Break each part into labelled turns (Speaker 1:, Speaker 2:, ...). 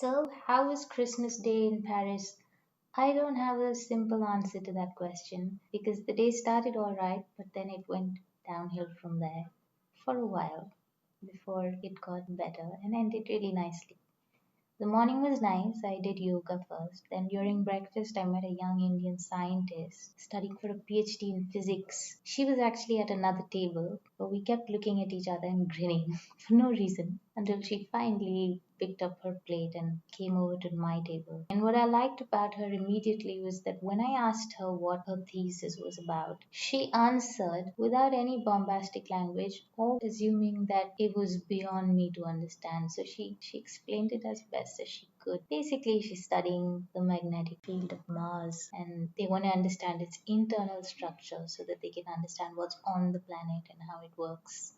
Speaker 1: So, how was Christmas Day in Paris? I don't have a simple answer to that question because the day started all right, but then it went downhill from there for a while before it got better and ended really nicely. The morning was nice. I did yoga first. Then during breakfast, I met a young Indian scientist studying for a PhD in physics. She was actually at another table, but we kept looking at each other and grinning for no reason until she finally picked up her plate and came over to my table. And what I liked about her immediately was that when I asked her what her thesis was about, she answered without any bombastic language or assuming that it was beyond me to understand. So she explained it as best as she could. Basically, she's studying the magnetic field of Mars and they want to understand its internal structure so that they can understand what's on the planet and how it works.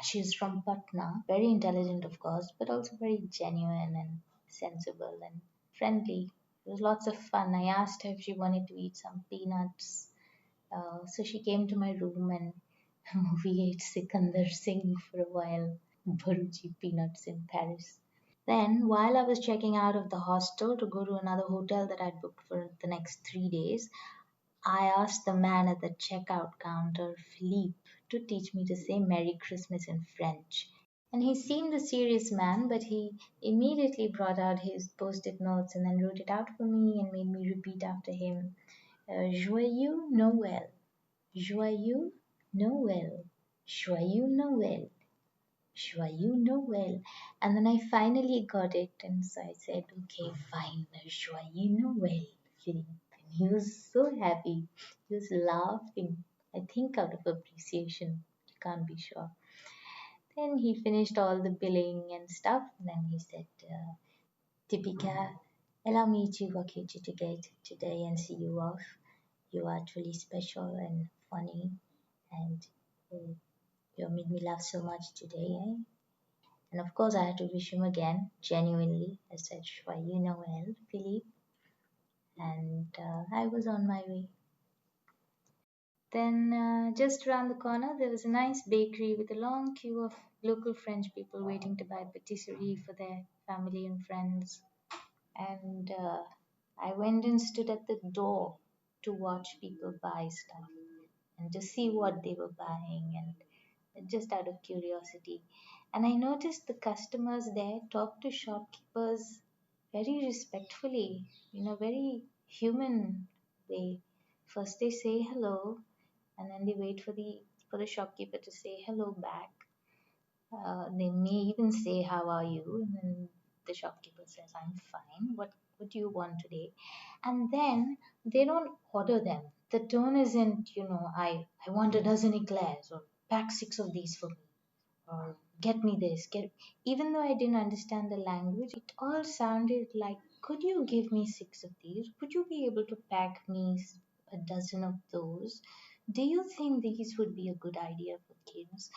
Speaker 1: She's from Patna, very intelligent, of course, but also very genuine and sensible and friendly. It was lots of fun. I asked her if she wanted to eat some peanuts. So she came to my room and we ate Sikandar Singh for a while, Bharuchi peanuts in Paris. Then, while I was checking out of the hostel to go to another hotel that I'd booked for the next 3 days, I asked the man at the checkout counter, Philippe, to teach me to say Merry Christmas in French. And he seemed a serious man, but he immediately brought out his post it notes and then wrote it out for me and made me repeat after him Joyeux Noel, Joyeux Noel, Joyeux Noel, Joyeux Noel. And then I finally got it, and so I said, okay, fine, Joyeux Noel, Philippe. And he was so happy. He was laughing, I think out of appreciation. You can't be sure. Then he finished all the billing and stuff, and then he said, Deepika, allow me to walk you to the gate today and see you off. You are truly special and funny, and uh, you made me laugh so much today, eh? And of course, I had to wish him again, genuinely. I said, Joyeux Noel, Philippe, and I was on my way. Then, just around the corner, there was a nice bakery with a long queue of local French people waiting to buy patisserie for their family and friends. And I went and stood at the door to watch people buy stuff and to see what they were buying and just out of curiosity. And I noticed the customers there talk to shopkeepers very respectfully, in a very human way. First they say hello and then they wait for the shopkeeper to say hello back. They may even say, "How are you?" And then the shopkeeper says, "I'm fine. What do you want today?" And then they don't order them. The tone isn't, I want a dozen eclairs or pack six of these for me or get me this. Get even though I didn't understand the language, it all sounded like, "Could you give me six of these? Would you be able to pack me a dozen of those? Do you think these would be a good idea for kids?"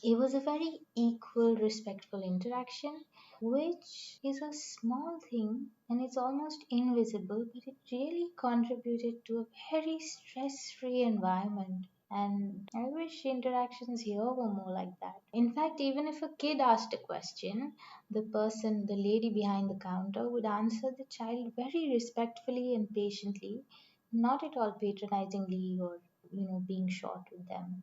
Speaker 1: It was a very equal, respectful interaction, which is a small thing and it's almost invisible, but it really contributed to a very stress free environment. And I wish interactions here were more like that. In fact, even if a kid asked a question, the lady behind the counter, would answer the child very respectfully and patiently, not at all patronizingly or, being short with them.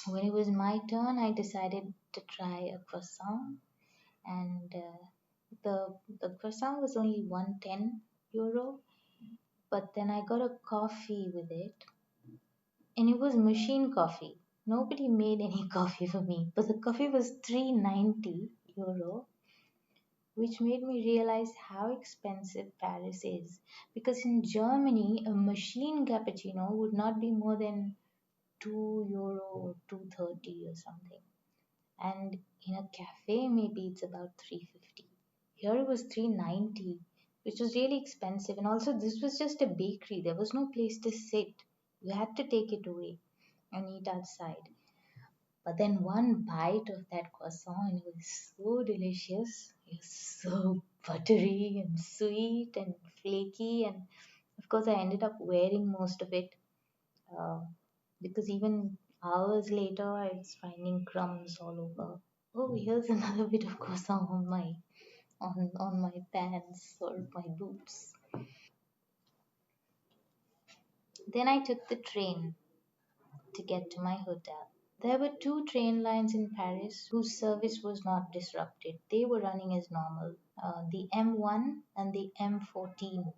Speaker 1: When it was my turn, I decided to try a croissant, and the croissant was only 110 euro. But then I got a coffee with it, and it was machine coffee. Nobody made any coffee for me, but the coffee was 390 euro, which made me realize how expensive Paris is. Because in Germany, a machine cappuccino would not be more than 2 euro or 230 or something. And in a cafe maybe it's about 350. Here it was 390, which was really expensive. And also this was just a bakery, there was no place to sit. You had to take it away and eat outside. But then one bite of that croissant and it was so delicious. It was so buttery and sweet and flaky, and of course I ended up wearing most of it, uh, because even hours later I was finding crumbs all over. Oh, here's another bit of croissant on my on my pants or my boots. Then I took the train to get to my hotel. There were two train lines in Paris whose service was not disrupted. They were running as normal, the M1 and the M14.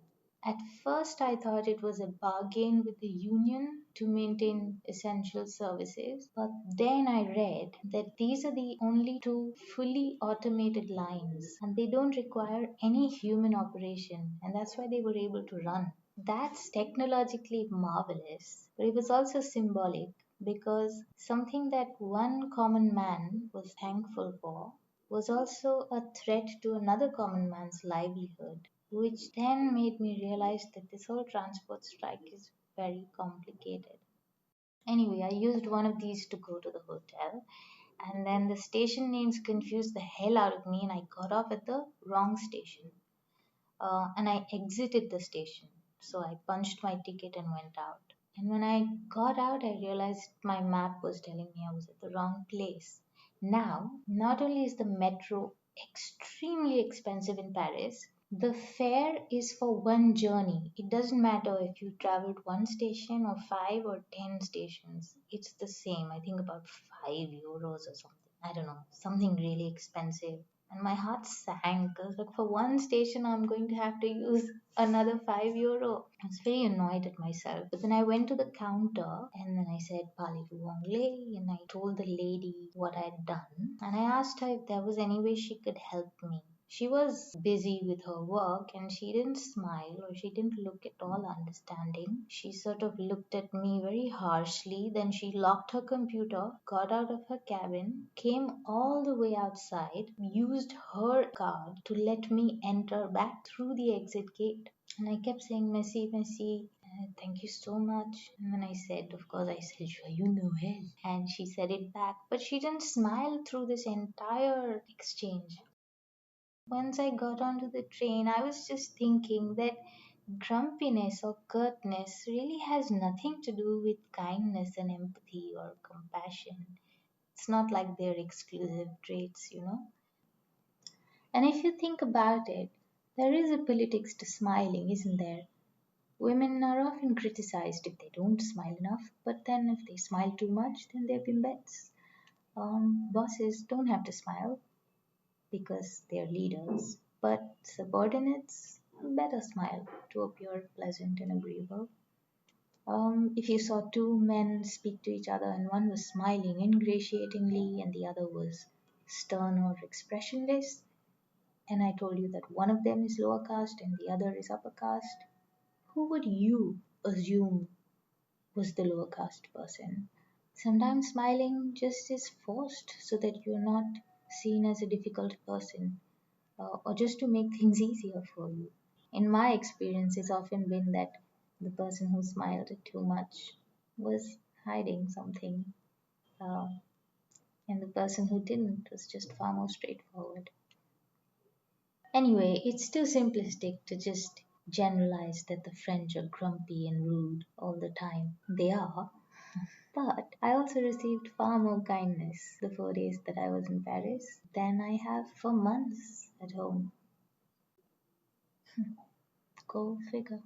Speaker 1: At first, I thought it was a bargain with the union to maintain essential services, but then I read that these are the only two fully automated lines and they don't require any human operation, and that's why they were able to run. That's technologically marvelous, but it was also symbolic because something that one common man was thankful for was also a threat to another common man's livelihood, which then made me realize that this whole transport strike is very complicated. Anyway, I used one of these to go to the hotel, and then the station names confused the hell out of me, and I got off at the wrong station. And I exited the station. So I punched my ticket and went out. And when I got out, I realized my map was telling me I was at the wrong place. Now, not only is the metro extremely expensive in Paris, the fare is for one journey. It doesn't matter if you traveled one station or five or 10 stations, it's the same. I think about 5 euros or something. I don't know, something really expensive. And my heart sank. I was like, for one station, I'm going to have to use another 5 euro. I was very annoyed at myself. But then I went to the counter and then I said, Parlez-vous anglais? And I told the lady what I had done. And I asked her if there was any way she could help me. She was busy with her work and she didn't smile or she didn't look at all understanding. She sort of looked at me very harshly. Then she locked her computer, got out of her cabin, came all the way outside, used her card to let me enter back through the exit gate. And I kept saying, Messi, Messi, thank you so much. And then I said, of course, I said, Joyeux, Noel. And she said it back. But she didn't smile through this entire exchange. Once I got onto the train, I was just thinking that grumpiness or curtness really has nothing to do with kindness and empathy or compassion. It's not like they're exclusive traits. And if you think about it, there is a politics to smiling, isn't there? Women are often criticized if they don't smile enough, but then if they smile too much, then they're bimbets. Bosses don't have to smile because they're leaders, but subordinates better smile to appear pleasant and agreeable. If you saw two men speak to each other and one was smiling ingratiatingly and the other was stern or expressionless, and I told you that one of them is lower caste and the other is upper caste, who would you assume was the lower caste person? Sometimes smiling just is forced so that you're not seen as a difficult person, or just to make things easier for you. In my experience, it's often been that the person who smiled too much was hiding something, uh, and the person who didn't was just far more straightforward. Anyway, it's too simplistic to just generalize that the French are grumpy and rude all the time. They are. But I also received far more kindness the 4 days that I was in Paris than I have for months at home. Go figure.